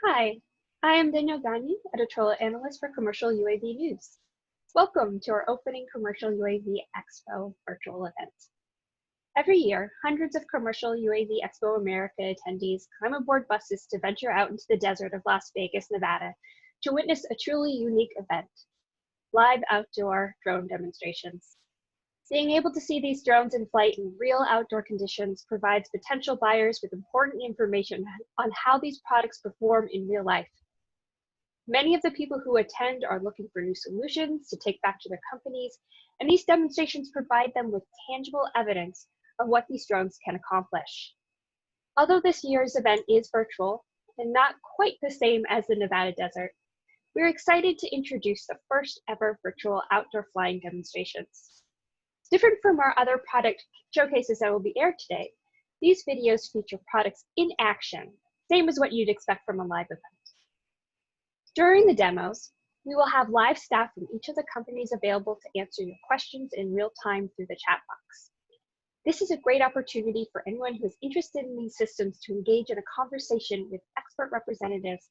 Hi, I am Danielle Gagne, editorial analyst for Commercial UAV News. Welcome to our opening Commercial UAV Expo virtual event. Every year, hundreds of Commercial UAV Expo America attendees climb aboard buses to venture out into the desert of Las Vegas, Nevada, to witness a truly unique event, live outdoor drone demonstrations. Being able to see these drones in flight in real outdoor conditions provides potential buyers with important information on how these products perform in real life. Many of the people who attend are looking for new solutions to take back to their companies, and these demonstrations provide them with tangible evidence of what these drones can accomplish. Although this year's event is virtual and not quite the same as the Nevada desert, we're excited to introduce the first ever virtual outdoor flying demonstrations. Different from our other product showcases that will be aired today, these videos feature products in action, same as what you'd expect from a live event. During the demos, we will have live staff from each of the companies available to answer your questions in real time through the chat box. This is a great opportunity for anyone who is interested in these systems to engage in a conversation with expert representatives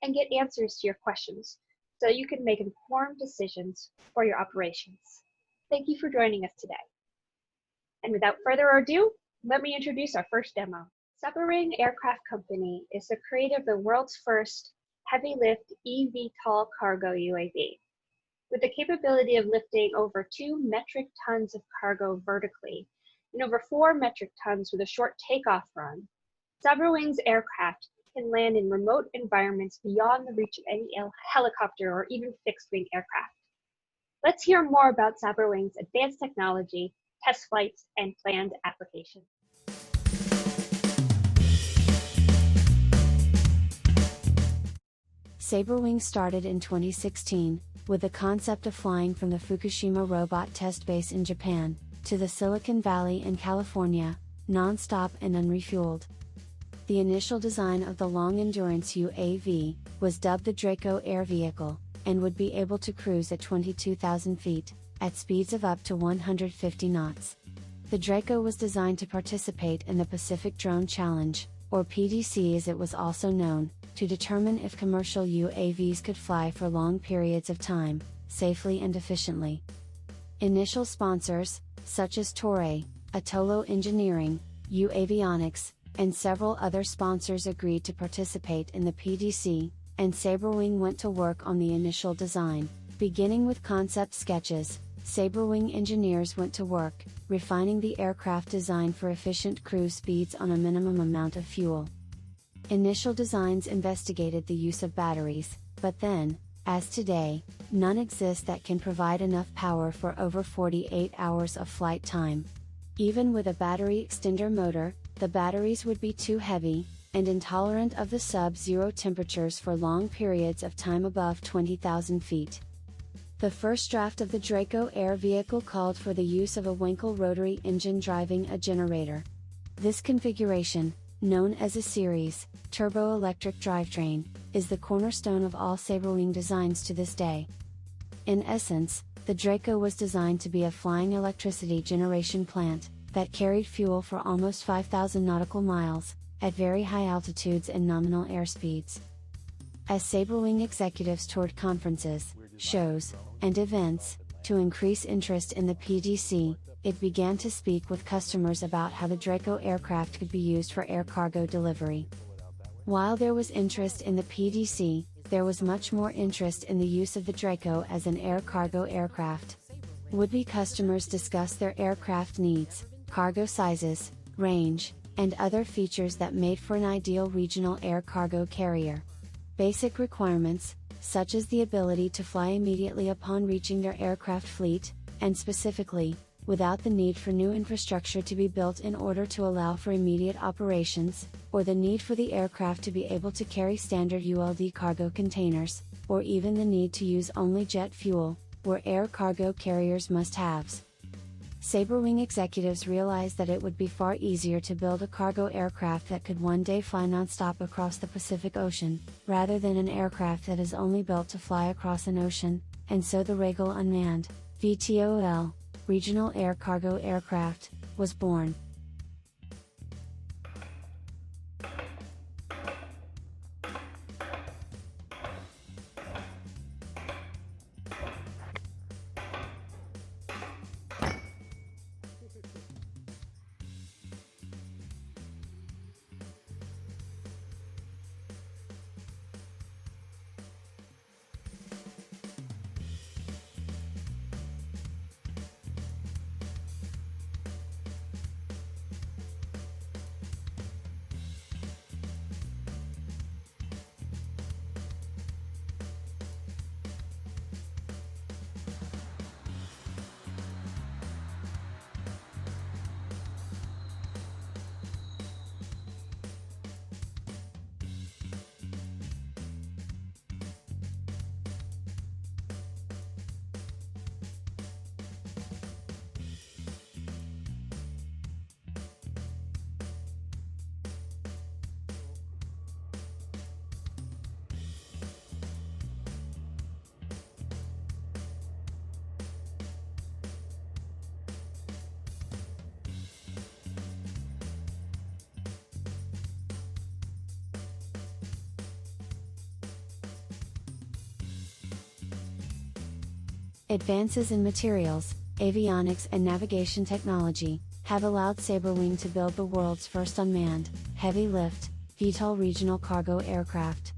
and get answers to your questions so you can make informed decisions for your operations. Thank you for joining us today. And without further ado, let me introduce our first demo. Sabrewing Aircraft Company is the creator of the world's first heavy lift eVTOL cargo UAV. With the capability of lifting over 2 metric tons of cargo vertically and over 4 metric tons with a short takeoff run, Sabrewing's aircraft can land in remote environments beyond the reach of any helicopter or even fixed-wing aircraft. Let's hear more about Sabrewing's advanced technology, test flights, and planned applications. Sabrewing started in 2016, with the concept of flying from the Fukushima robot test base in Japan, to the Silicon Valley in California, non-stop and unrefueled. The initial design of the long-endurance UAV was dubbed the Draco Air Vehicle, and would be able to cruise at 22,000 feet, at speeds of up to 150 knots. The Draco was designed to participate in the Pacific Drone Challenge, or PDC as it was also known, to determine if commercial UAVs could fly for long periods of time, safely and efficiently. Initial sponsors, such as Toray, Autel Engineering, UAvionics, and several other sponsors agreed to participate in the PDC, and Sabrewing went to work on the initial design. Beginning with concept sketches, Sabrewing engineers went to work, refining the aircraft design for efficient cruise speeds on a minimum amount of fuel. Initial designs investigated the use of batteries, but then, as today, none exist that can provide enough power for over 48 hours of flight time. Even with a battery extender motor, the batteries would be too heavy, and intolerant of the sub-zero temperatures for long periods of time above 20,000 feet. The first draft of the Draco Air Vehicle called for the use of a Wankel rotary engine driving a generator. This configuration, known as a series turbo-electric drivetrain, is the cornerstone of all Sabrewing designs to this day. In essence, the Draco was designed to be a flying electricity generation plant that carried fuel for almost 5,000 nautical miles, at very high altitudes and nominal airspeeds. As Sabrewing executives toured conferences, shows, and events, to increase interest in the PDC, it began to speak with customers about how the Draco aircraft could be used for air cargo delivery. While there was interest in the PDC, there was much more interest in the use of the Draco as an air cargo aircraft. Would-be customers discussed their aircraft needs, cargo sizes, range, and other features that made for an ideal regional air cargo carrier. Basic requirements, such as the ability to fly immediately upon reaching their aircraft fleet, and specifically, without the need for new infrastructure to be built in order to allow for immediate operations, or the need for the aircraft to be able to carry standard ULD cargo containers, or even the need to use only jet fuel, were air cargo carriers must-haves. Sabrewing executives realized that it would be far easier to build a cargo aircraft that could one day fly non-stop across the Pacific Ocean, rather than an aircraft that is only built to fly across an ocean, and so the Regal Unmanned, VTOL, Regional Air Cargo Aircraft, was born. Advances in materials, avionics and navigation technology have allowed Sabrewing to build the world's first unmanned, heavy-lift, VTOL regional cargo aircraft.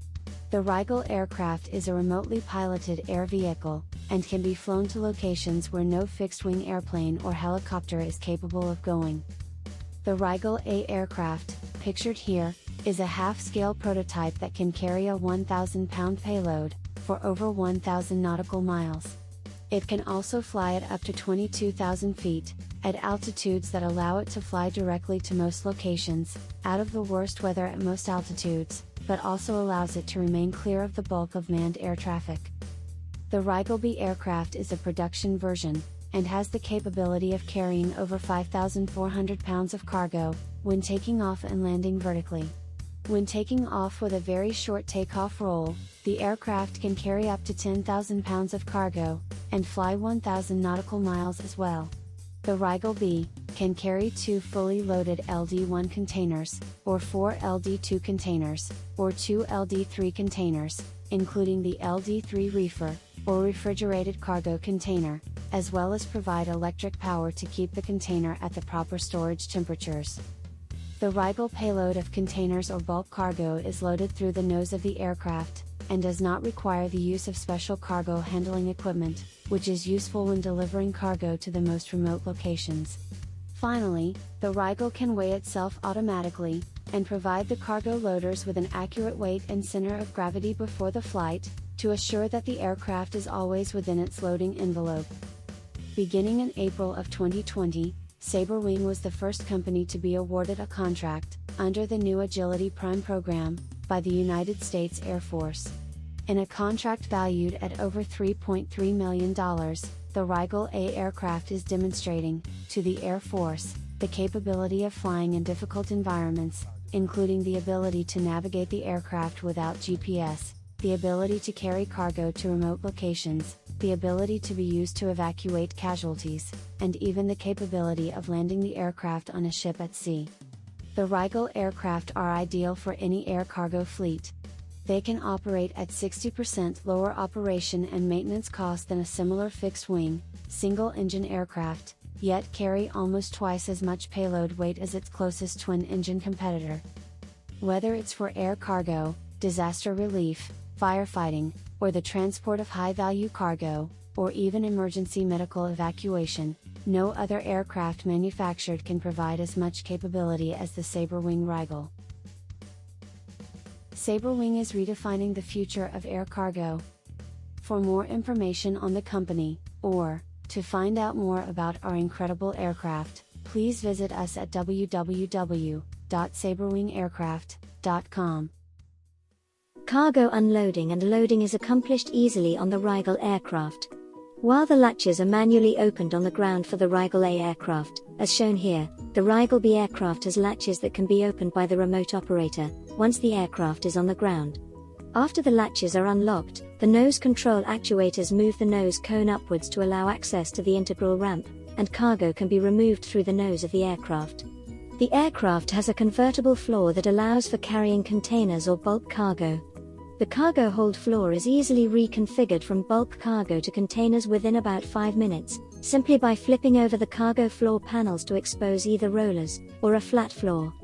The Rigel aircraft is a remotely piloted air vehicle, and can be flown to locations where no fixed-wing airplane or helicopter is capable of going. The Rigel A aircraft, pictured here, is a half-scale prototype that can carry a 1,000-pound payload, for over 1,000 nautical miles. It can also fly at up to 22,000 feet, at altitudes that allow it to fly directly to most locations, out of the worst weather at most altitudes, but also allows it to remain clear of the bulk of manned air traffic. The Rigel B aircraft is a production version, and has the capability of carrying over 5,400 pounds of cargo, when taking off and landing vertically. When taking off with a very short takeoff roll, the aircraft can carry up to 10,000 pounds of cargo, and fly 1,000 nautical miles as well. The Rigel B can carry 2 fully loaded LD-1 containers, or 4 LD-2 containers, or 2 LD-3 containers, including the LD-3 reefer, or refrigerated cargo container, as well as provide electric power to keep the container at the proper storage temperatures. The Rigel payload of containers or bulk cargo is loaded through the nose of the aircraft, and does not require the use of special cargo handling equipment, which is useful when delivering cargo to the most remote locations. Finally, the Rigel can weigh itself automatically, and provide the cargo loaders with an accurate weight and center of gravity before the flight, to assure that the aircraft is always within its loading envelope. Beginning in April of 2020, Sabrewing was the first company to be awarded a contract, under the new Agility Prime program, by the United States Air Force. In a contract valued at over $3.3 million, the Rigel A aircraft is demonstrating, to the Air Force, the capability of flying in difficult environments, including the ability to navigate the aircraft without GPS, the ability to carry cargo to remote locations, the ability to be used to evacuate casualties, and even the capability of landing the aircraft on a ship at sea. The Rigel aircraft are ideal for any air cargo fleet. They can operate at 60% lower operation and maintenance cost than a similar fixed-wing, single-engine aircraft, yet carry almost twice as much payload weight as its closest twin-engine competitor. Whether it's for air cargo, disaster relief, firefighting, or the transport of high-value cargo, or even emergency medical evacuation, no other aircraft manufactured can provide as much capability as the Sabrewing Rigel. Sabrewing is redefining the future of air cargo. For more information on the company, or to find out more about our incredible aircraft, please visit us at www.sabrewingaircraft.com. Cargo unloading and loading is accomplished easily on the Rigel aircraft. While the latches are manually opened on the ground for the Rigel A aircraft, as shown here, the Rigel B aircraft has latches that can be opened by the remote operator, once the aircraft is on the ground. After the latches are unlocked, the nose control actuators move the nose cone upwards to allow access to the integral ramp, and cargo can be removed through the nose of the aircraft. The aircraft has a convertible floor that allows for carrying containers or bulk cargo. The cargo hold floor is easily reconfigured from bulk cargo to containers within about 5 minutes, simply by flipping over the cargo floor panels to expose either rollers, or a flat floor.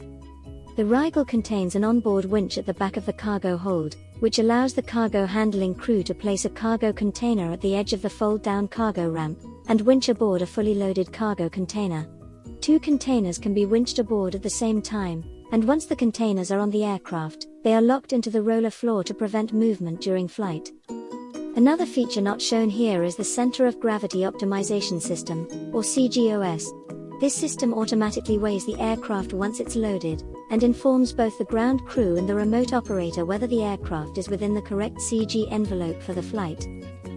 The Rigel contains an onboard winch at the back of the cargo hold, which allows the cargo handling crew to place a cargo container at the edge of the fold-down cargo ramp, and winch aboard a fully loaded cargo container. 2 containers can be winched aboard at the same time, and once the containers are on the aircraft, they are locked into the roller floor to prevent movement during flight. Another feature not shown here is the Center of Gravity Optimization System, or CGOS. This system automatically weighs the aircraft once it's loaded, and informs both the ground crew and the remote operator whether the aircraft is within the correct CG envelope for the flight.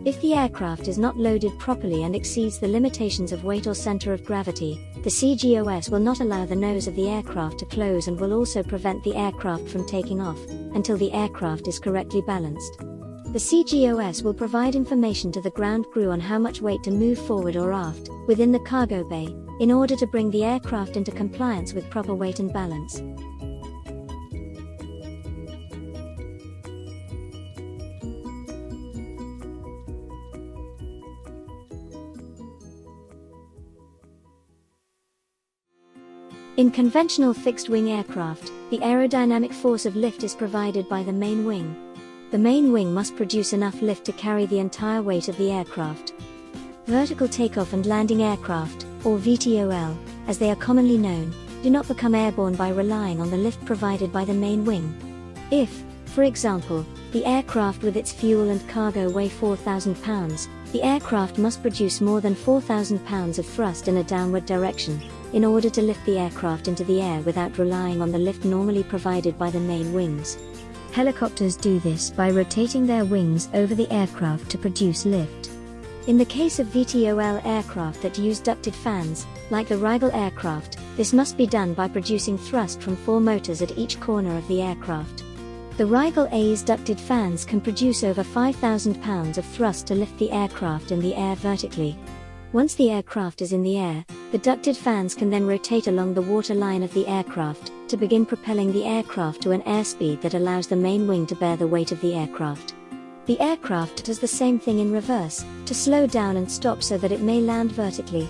If the aircraft is not loaded properly and exceeds the limitations of weight or center of gravity, the CGOS will not allow the nose of the aircraft to close and will also prevent the aircraft from taking off, until the aircraft is correctly balanced. The CGOS will provide information to the ground crew on how much weight to move forward or aft, within the cargo bay, in order to bring the aircraft into compliance with proper weight and balance. In conventional fixed-wing aircraft, the aerodynamic force of lift is provided by the main wing. The main wing must produce enough lift to carry the entire weight of the aircraft. Vertical takeoff and landing aircraft, or VTOL, as they are commonly known, do not become airborne by relying on the lift provided by the main wing. If, for example, the aircraft with its fuel and cargo weigh 4,000 pounds, the aircraft must produce more than 4,000 pounds of thrust in a downward direction, in order to lift the aircraft into the air without relying on the lift normally provided by the main wings. Helicopters do this by rotating their wings over the aircraft to produce lift. In the case of VTOL aircraft that use ducted fans, like the Rigel aircraft, this must be done by producing thrust from 4 motors at each corner of the aircraft. The Rigel A's ducted fans can produce over 5,000 pounds of thrust to lift the aircraft in the air vertically. Once the aircraft is in the air, the ducted fans can then rotate along the water line of the aircraft, to begin propelling the aircraft to an airspeed that allows the main wing to bear the weight of the aircraft. The aircraft does the same thing in reverse, to slow down and stop so that it may land vertically.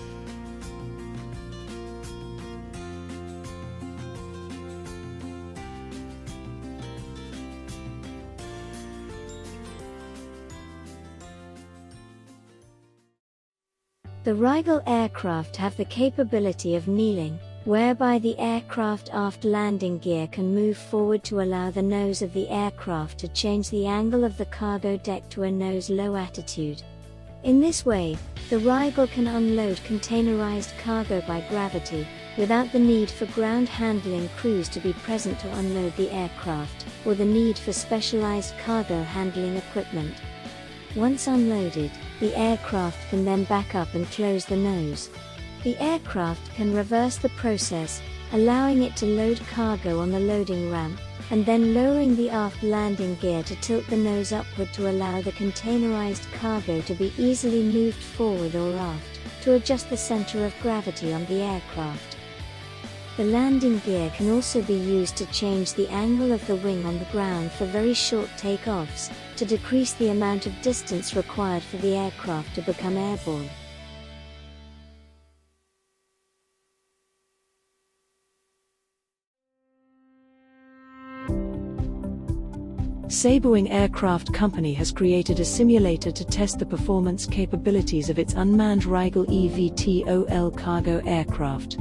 The Rigel aircraft have the capability of kneeling, whereby the aircraft aft landing gear can move forward to allow the nose of the aircraft to change the angle of the cargo deck to a nose-low attitude. In this way, the Rigel can unload containerized cargo by gravity, without the need for ground handling crews to be present to unload the aircraft, or the need for specialized cargo handling equipment. Once unloaded, the aircraft can then back up and close the nose. The aircraft can reverse the process, allowing it to load cargo on the loading ramp, and then lowering the aft landing gear to tilt the nose upward to allow the containerized cargo to be easily moved forward or aft, to adjust the center of gravity on the aircraft. The landing gear can also be used to change the angle of the wing on the ground for very short takeoffs, to decrease the amount of distance required for the aircraft to become airborne. Sabrewing Aircraft Company has created a simulator to test the performance capabilities of its unmanned Rigel eVTOL cargo aircraft.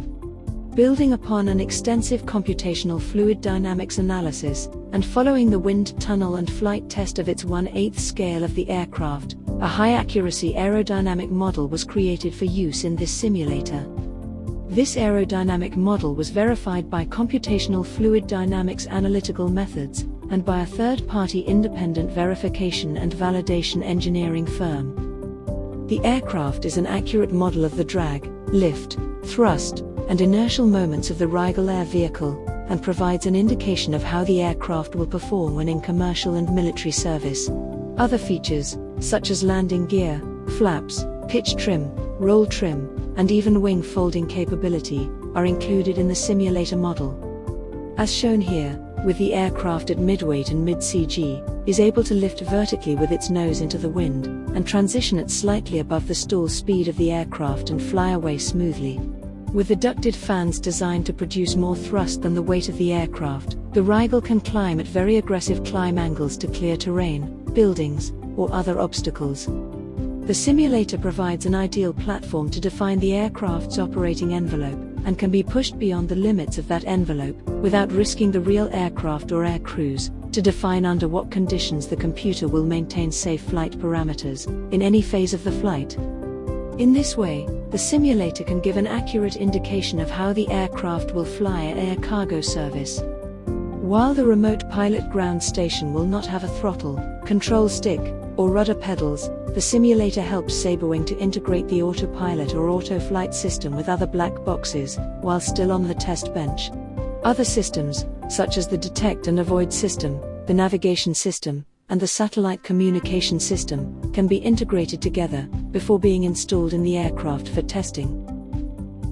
Building upon an extensive computational fluid dynamics analysis, and following the wind tunnel and flight test of its 1/8 scale of the aircraft, a high-accuracy aerodynamic model was created for use in this simulator. This aerodynamic model was verified by computational fluid dynamics analytical methods, and by a third-party independent verification and validation engineering firm. The aircraft is an accurate model of the drag, lift, thrust, and inertial moments of the Rigel air vehicle, and provides an indication of how the aircraft will perform when in commercial and military service. Other features, such as landing gear, flaps, pitch trim, roll trim, and even wing folding capability, are included in the simulator model. As shown here, with the aircraft at mid-weight and mid-CG, is able to lift vertically with its nose into the wind, and transition at slightly above the stall speed of the aircraft and fly away smoothly. With the ducted fans designed to produce more thrust than the weight of the aircraft, the Rigel can climb at very aggressive climb angles to clear terrain, buildings, or other obstacles. The simulator provides an ideal platform to define the aircraft's operating envelope, and can be pushed beyond the limits of that envelope, without risking the real aircraft or air crews, to define under what conditions the computer will maintain safe flight parameters, in any phase of the flight. In this way, the simulator can give an accurate indication of how the aircraft will fly at air cargo service. While the remote pilot ground station will not have a throttle, control stick, or rudder pedals, the simulator helps Sabrewing to integrate the autopilot or auto-flight system with other black boxes, while still on the test bench. Other systems, such as the detect and avoid system, the navigation system, and the satellite communication system, can be integrated together, before being installed in the aircraft for testing.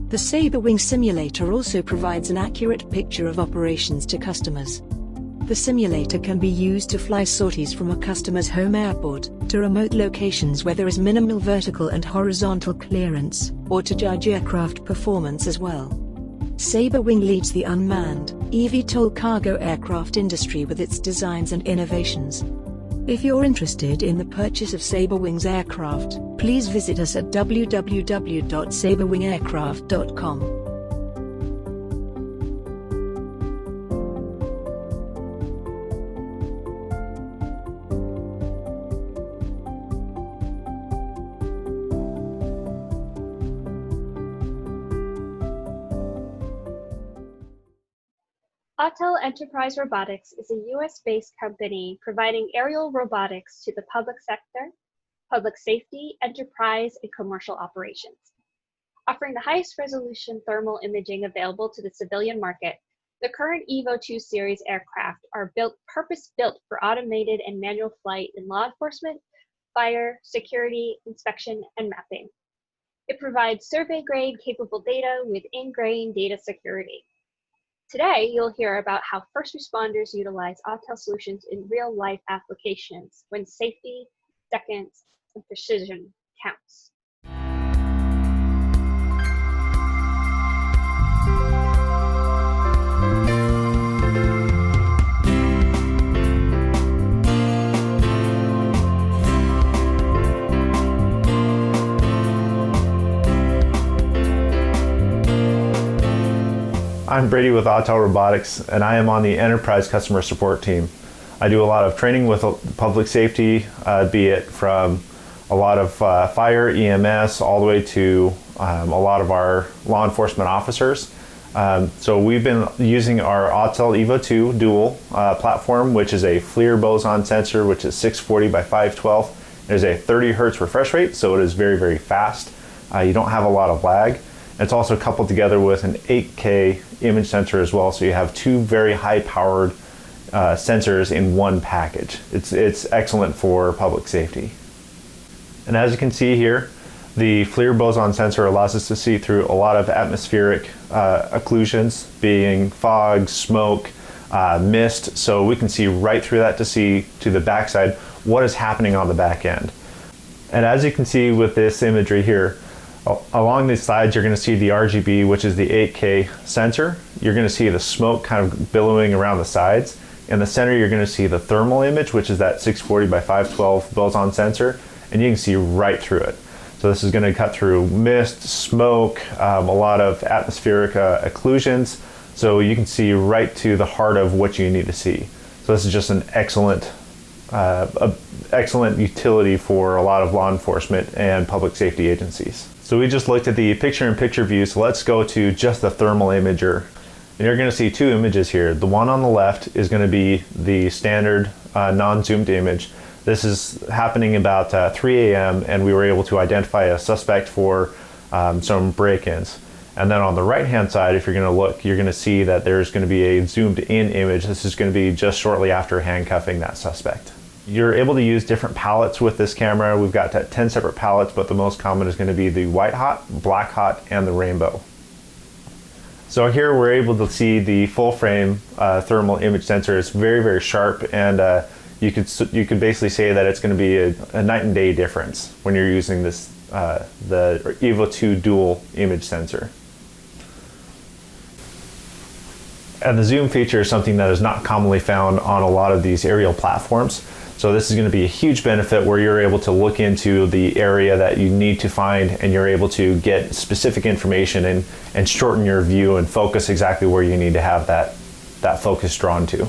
The Sabrewing simulator also provides an accurate picture of operations to customers. The simulator can be used to fly sorties from a customer's home airport, to remote locations where there is minimal vertical and horizontal clearance, or to judge aircraft performance as well. Sabrewing leads the unmanned, eVTOL cargo aircraft industry with its designs and innovations. If you're interested in the purchase of Sabrewing's aircraft, please visit us at www.sabrewingaircraft.com. Autel Enterprise Robotics is a US-based company providing aerial robotics to the public sector, public safety, enterprise, and commercial operations. Offering the highest resolution thermal imaging available to the civilian market, the current EVO 2 series aircraft are purpose-built for automated and manual flight in law enforcement, fire, security, inspection, and mapping. It provides survey-grade capable data with ingrained data security. Today, you'll hear about how first responders utilize Autel solutions in real-life applications when safety, seconds, and precision counts. I'm Brady with Autel Robotics, and I am on the Enterprise Customer Support team. I do a lot of training with public safety, be it from a lot of fire, EMS, all the way to a lot of our law enforcement officers. So we've been using our Autel EVO 2 dual platform, which is a FLIR boson sensor, which is 640 by 512. There's a 30 hertz refresh rate, so it is very, very fast. You don't have a lot of lag. It's also coupled together with an 8K image sensor as well, so you have two very high-powered sensors in one package. It's excellent for public safety. And as you can see here, the FLIR boson sensor allows us to see through a lot of atmospheric occlusions, being fog, smoke, mist, so we can see right through that to see to the backside what is happening on the back end. And as you can see with this imagery here, along these sides, you're going to see the RGB, which is the 8K sensor. You're going to see the smoke kind of billowing around the sides. In the center, you're going to see the thermal image, which is that 640 by 512 boson sensor, and you can see right through it. So this is going to cut through mist, smoke, a lot of atmospheric occlusions, so you can see right to the heart of what you need to see. So this is just an excellent utility for a lot of law enforcement and public safety agencies. So we just looked at the picture-in-picture view, so let's go to just the thermal imager. And you're going to see two images here. The one on the left is going to be the standard non-zoomed image. This is happening about 3 a.m. and we were able to identify a suspect for some break-ins. And then on the right-hand side, if you're going to look, you're going to see that there's going to be a zoomed-in image. This is going to be just shortly after handcuffing that suspect. You're able to use different palettes with this camera. We've got 10 separate palettes, but the most common is going to be the white hot, black hot, and the rainbow. So here we're able to see the full frame thermal image sensor. It's very, very sharp, and you could basically say that it's going to be a night and day difference when you're using this the EVO 2 dual image sensor. And the zoom feature is something that is not commonly found on a lot of these aerial platforms. So this is going to be a huge benefit where you're able to look into the area that you need to find, and you're able to get specific information and shorten your view and focus exactly where you need to have that focus drawn to.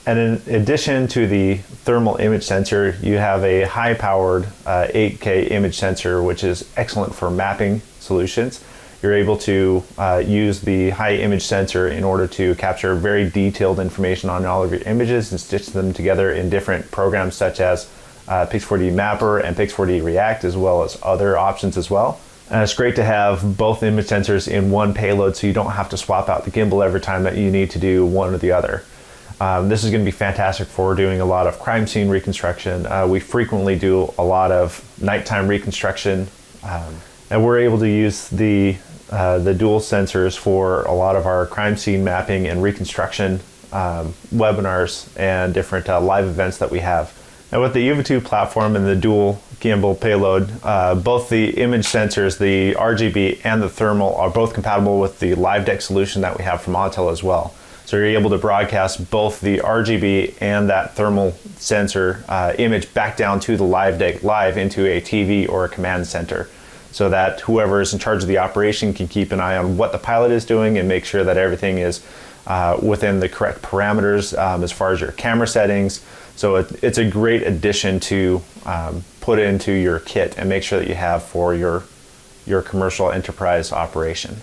And in addition to the thermal image sensor, you have a high-powered 8K image sensor, which is excellent for mapping solutions. You're able to use the high image sensor in order to capture very detailed information on all of your images and stitch them together in different programs such as Pix4D Mapper and Pix4D React, as well as other options as well. And it's great to have both image sensors in one payload, so you don't have to swap out the gimbal every time that you need to do one or the other. This is going to be fantastic for doing a lot of crime scene reconstruction. We frequently do a lot of nighttime reconstruction, and we're able to use the dual sensors for a lot of our crime scene mapping and reconstruction webinars and different live events that we have. Now with the EVO 2 platform and the dual gimbal payload, both the image sensors, the RGB and the thermal, are both compatible with the live deck solution that we have from Autel as well. So you're able to broadcast both the RGB and that thermal sensor image back down to the live deck live into a TV or a command center, so that whoever is in charge of the operation can keep an eye on what the pilot is doing and make sure that everything is within the correct parameters as far as your camera settings. So it's a great addition to put into your kit and make sure that you have for your commercial enterprise operation.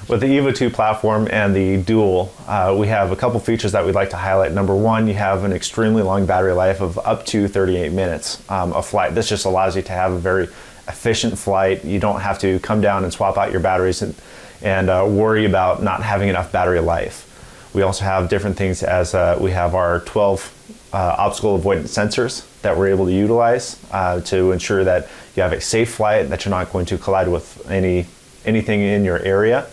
With the EVO 2 platform and the dual, we have a couple features that we'd like to highlight. Number one, you have an extremely long battery life of up to 38 minutes of flight. This just allows you to have a very efficient flight. You don't have to come down and swap out your batteries and worry about not having enough battery life. We also have different things as we have our 12 obstacle avoidance sensors that we're able to utilize to ensure that you have a safe flight, that you're not going to collide with anything in your area.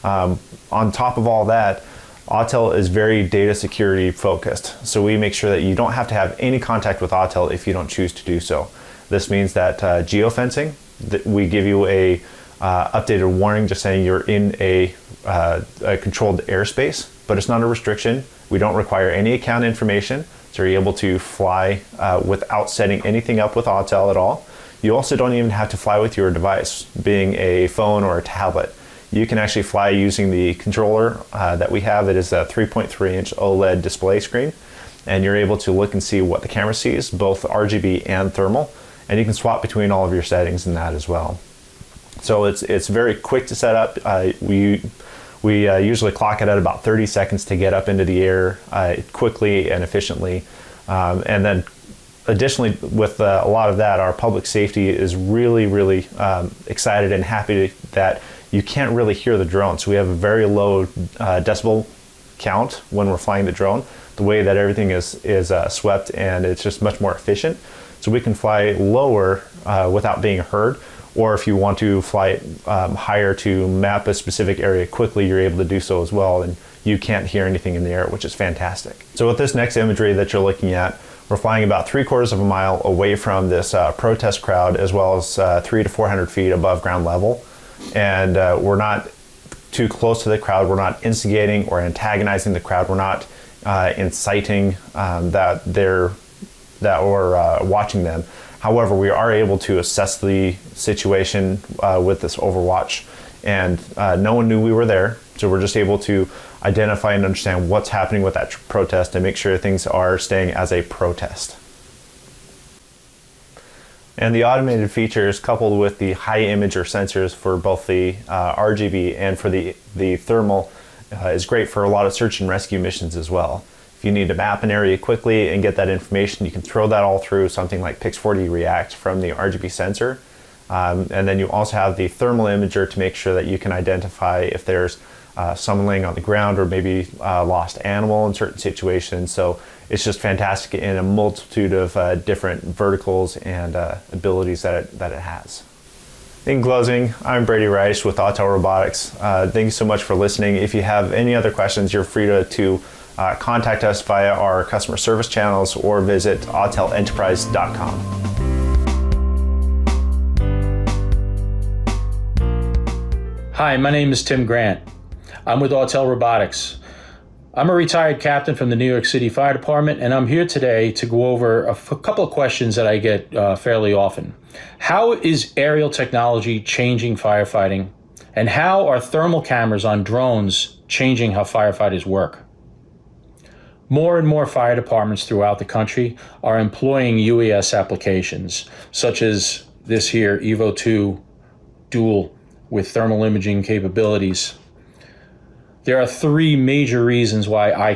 On top of all that, Autel is very data security focused. So we make sure that you don't have to have any contact with Autel if you don't choose to do so. This means that geofencing, that we give you a updated warning just saying you're in a controlled airspace, but it's not a restriction. We don't require any account information, so you're able to fly without setting anything up with Autel at all. You also don't even have to fly with your device, being a phone or a tablet. You can actually fly using the controller that we have. It is a 3.3-inch OLED display screen, and you're able to look and see what the camera sees, both RGB and thermal, and you can swap between all of your settings in that as well. So it's very quick to set up. We usually clock it at about 30 seconds to get up into the air quickly and efficiently. And then additionally, with a lot of that, our public safety is really excited and happy that you can't really hear the drone. So we have a very low decibel count when we're flying the drone. The way that everything is swept, and it's just much more efficient. So we can fly lower without being heard, or if you want to fly it higher to map a specific area quickly, you're able to do so as well, and you can't hear anything in the air, which is fantastic. So with this next imagery that you're looking at, we're flying about 3/4 of a mile away from this protest crowd, as well as 300 to 400 feet above ground level. And we're not too close to the crowd. We're not instigating or antagonizing the crowd. We're not inciting that we're watching them. However, we are able to assess the situation with this overwatch, and no one knew we were there. So we're just able to identify and understand what's happening with that protest and make sure things are staying as a protest. And the automated features, coupled with the high imager sensors for both the RGB and for the thermal, is great for a lot of search and rescue missions as well. If you need to map an area quickly and get that information, you can throw that all through something like Pix4D React from the RGB sensor. And then you also have the thermal imager to make sure that you can identify if there's someone laying on the ground or maybe a lost animal in certain situations. So it's just fantastic in a multitude of different verticals and abilities that it has. In closing, I'm Brady Reich with Autel Robotics. Thank you so much for listening. If you have any other questions, you're free to contact us via our customer service channels or visit autelenterprise.com. Hi, my name is Tim Grant. I'm with Autel Robotics. I'm a retired captain from the New York City Fire Department, and I'm here today to go over a couple of questions that I get fairly often. How is aerial technology changing firefighting? And how are thermal cameras on drones changing how firefighters work? More and more fire departments throughout the country are employing UAS applications, such as this here, EVO 2 Dual with thermal imaging capabilities. There are three major reasons why I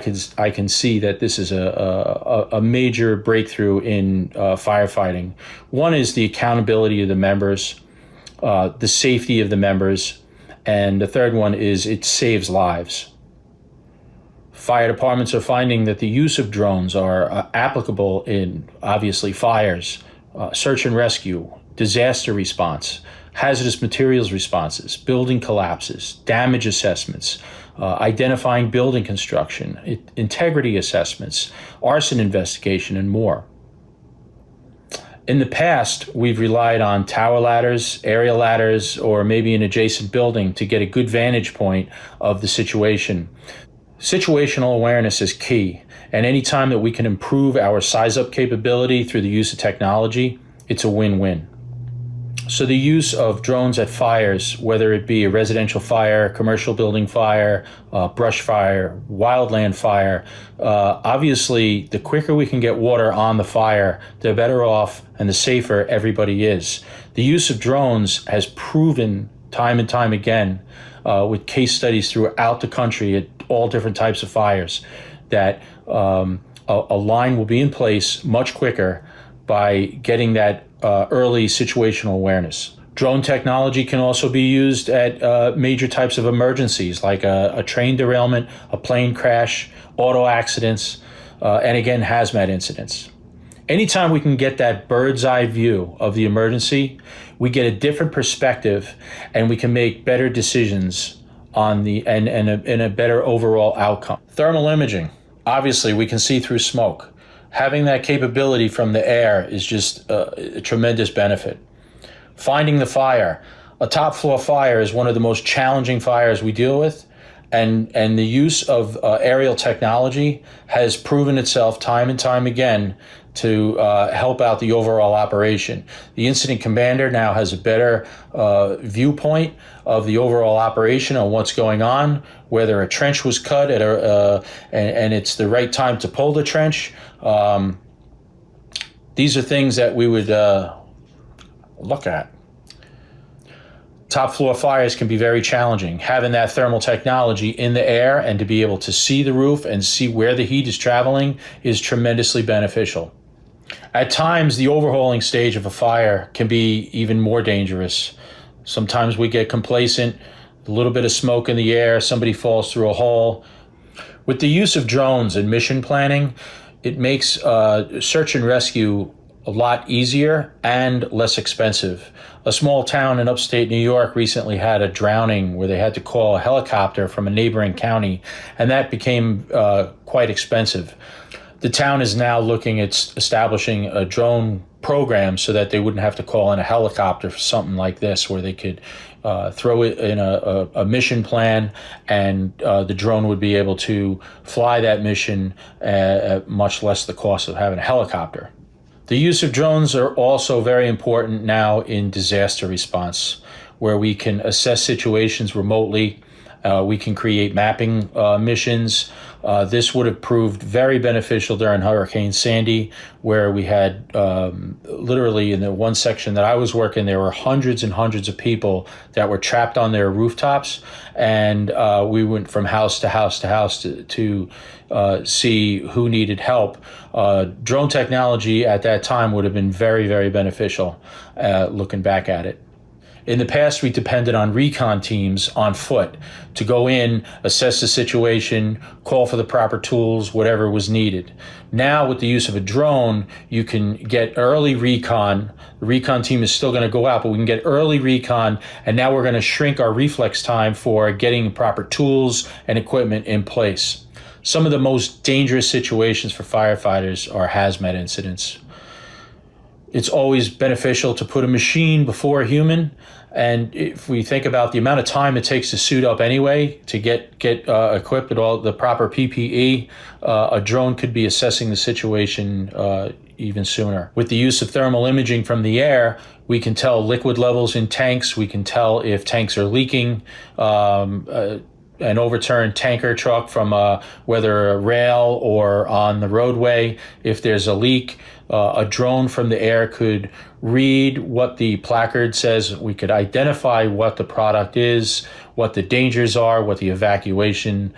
can see that this is a major breakthrough in firefighting. One is the accountability of the members, the safety of the members, and the third one is it saves lives. Fire departments are finding that the use of drones are applicable in, obviously, fires, search and rescue, disaster response, hazardous materials responses, building collapses, damage assessments, identifying building construction, integrity assessments, arson investigation, and more. In the past, we've relied on tower ladders, aerial ladders, or maybe an adjacent building to get a good vantage point of the situation. Situational awareness is key, and any time that we can improve our size-up capability through the use of technology, it's a win-win. So the use of drones at fires, whether it be a residential fire, commercial building fire, brush fire, wildland fire, obviously the quicker we can get water on the fire, the better off and the safer everybody is. The use of drones has proven time and time again with case studies throughout the country at all different types of fires that a line will be in place much quicker by getting that early situational awareness. Drone technology can also be used at major types of emergencies like a train derailment, a plane crash, auto accidents, and again, hazmat incidents. Anytime we can get that bird's eye view of the emergency, we get a different perspective and we can make better decisions on and a better overall outcome. Thermal imaging. Obviously, we can see through smoke. Having that capability from the air is just a tremendous benefit. Finding the fire. A top floor fire is one of the most challenging fires we deal with, and the use of aerial technology has proven itself time and time again to help out the overall operation. The incident commander now has a better viewpoint of the overall operation on what's going on, whether a trench was cut and it's the right time to pull the trench. These are things that we would look at. Top floor fires can be very challenging. Having that thermal technology in the air and to be able to see the roof and see where the heat is traveling is tremendously beneficial. At times, the overhauling stage of a fire can be even more dangerous. Sometimes we get complacent, a little bit of smoke in the air, somebody falls through a hole. With the use of drones and mission planning, it makes search and rescue a lot easier and less expensive. A small town in upstate New York recently had a drowning where they had to call a helicopter from a neighboring county, and that became quite expensive. The town is now looking at establishing a drone program so that they wouldn't have to call in a helicopter for something like this, where they could throw it in a mission plan, and the drone would be able to fly that mission at much less the cost of having a helicopter. The use of drones are also very important now in disaster response, where we can assess situations remotely. We can create mapping missions. This would have proved very beneficial during Hurricane Sandy, where we had literally in the one section that I was working, there were hundreds and hundreds of people that were trapped on their rooftops. And we went from house to house to house to see who needed help. Drone technology at that time would have been very, very beneficial looking back at it. In the past, we depended on recon teams on foot to go in, assess the situation, call for the proper tools, whatever was needed. Now, with the use of a drone, you can get early recon. The recon team is still going to go out, but we can get early recon, and now we're going to shrink our reflex time for getting proper tools and equipment in place. Some of the most dangerous situations for firefighters are hazmat incidents. It's always beneficial to put a machine before a human. And if we think about the amount of time it takes to suit up anyway, to get equipped with all the proper PPE, a drone could be assessing the situation even sooner. With the use of thermal imaging from the air, we can tell liquid levels in tanks. We can tell if tanks are leaking. An overturned tanker truck from whether a rail or on the roadway, if there's a leak, a drone from the air could read what the placard says. We could identify what the product is, what the dangers are, what the evacuation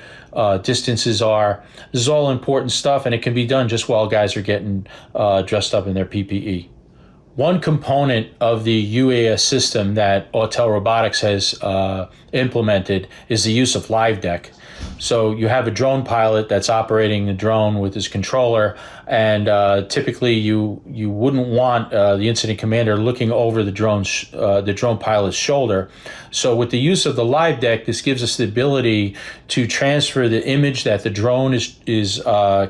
distances are. This is all important stuff, and it can be done just while guys are getting dressed up in their PPE. One component of the UAS system that Autel Robotics has implemented is the use of live deck. So you have a drone pilot that's operating the drone with his controller, and typically you wouldn't want the incident commander looking over the drone pilot's shoulder. So with the use of the live deck, this gives us the ability to transfer the image that the drone is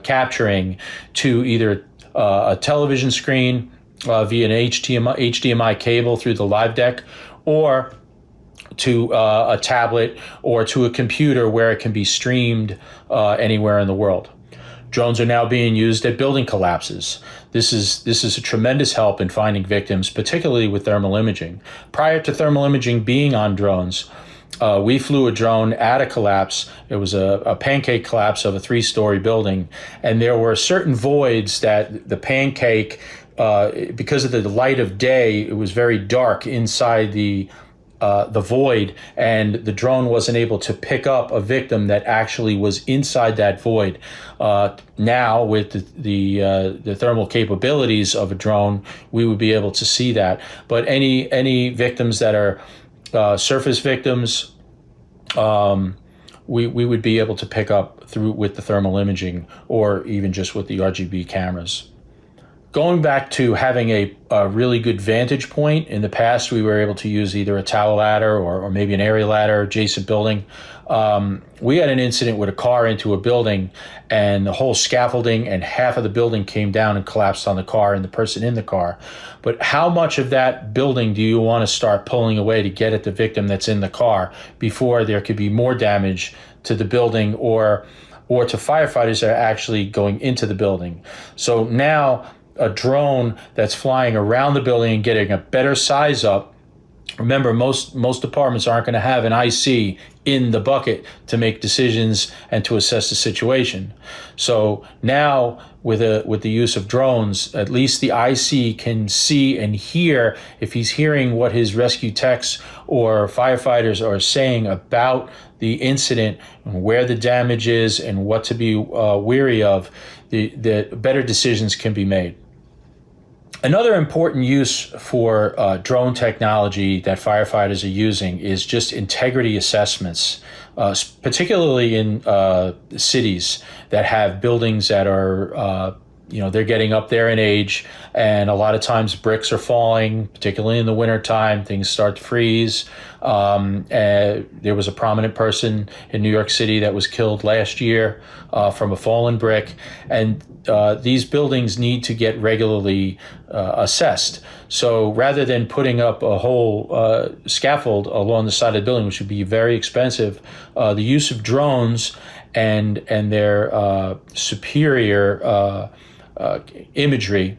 capturing to either a television screen, via an HDMI cable through the live deck, or to a tablet or to a computer where it can be streamed anywhere in the world. Drones are now being used at building collapses. This is a tremendous help in finding victims, particularly with thermal imaging. Prior to thermal imaging being on drones, we flew a drone at a collapse. It was a pancake collapse of a 3-story building, and there were certain voids that the pancake, because of the light of day, it was very dark inside the void, and the drone wasn't able to pick up a victim that actually was inside that void. Now, with the thermal capabilities of a drone, we would be able to see that. But any victims that are surface victims, we would be able to pick up through with the thermal imaging, or even just with the RGB cameras. Going back to having a really good vantage point, in the past we were able to use either a tower ladder or maybe an area ladder adjacent building. We had an incident with a car into a building, and the whole scaffolding and half of the building came down and collapsed on the car and the person in the car. But how much of that building do you want to start pulling away to get at the victim that's in the car before there could be more damage to the building or to firefighters that are actually going into the building? So now a drone that's flying around the building and getting a better size up. Remember, most departments aren't going to have an IC in the bucket to make decisions and to assess the situation. So now with the use of drones, at least the IC can see and hear if he's hearing what his rescue techs or firefighters are saying about the incident and where the damage is and what to be wary of. The better decisions can be made. Another important use for drone technology that firefighters are using is just integrity assessments, particularly in cities that have buildings that are, they're getting up there in age, and a lot of times bricks are falling, particularly in the wintertime, things start to freeze. There was a prominent person in New York City that was killed last year from a fallen brick, and these buildings need to get regularly assessed. So rather than putting up a whole scaffold along the side of the building, which would be very expensive, the use of drones and their superior imagery.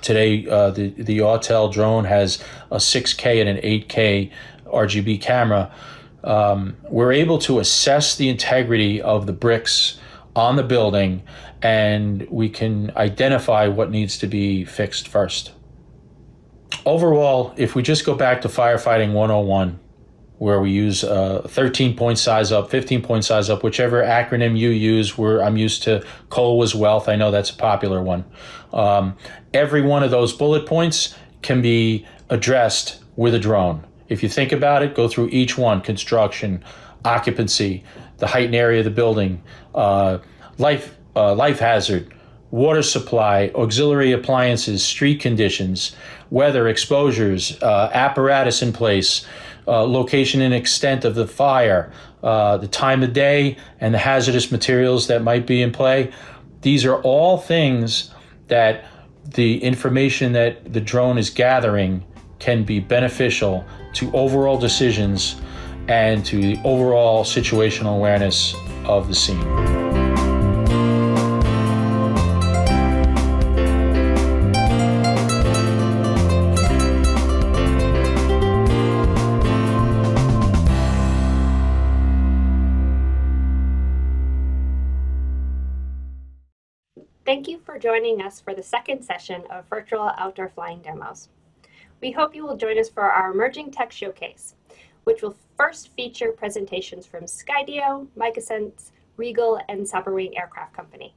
Today, the Autel drone has a 6K and an 8K RGB camera. We're able to assess the integrity of the bricks on the building, and we can identify what needs to be fixed first. Overall, if we just go back to firefighting 101, where we use 13-point size up, 15-point size up, whichever acronym you use. I'm used to COLE was wealth. I know that's a popular one. Every one of those bullet points can be addressed with a drone. If you think about it, go through each one: construction, occupancy, the height and area of the building, life hazard, water supply, auxiliary appliances, street conditions, weather, exposures, apparatus in place, location and extent of the fire, the time of day, and the hazardous materials that might be in play. These are all things that the information that the drone is gathering can be beneficial to overall decisions and to the overall situational awareness of the scene. Thank you for joining us for the second session of Virtual Outdoor Flying Demos. We hope you will join us for our Emerging Tech Showcase, which will first feature presentations from Skydio, MicroSense, Regal, and Sabrewing Aircraft Company.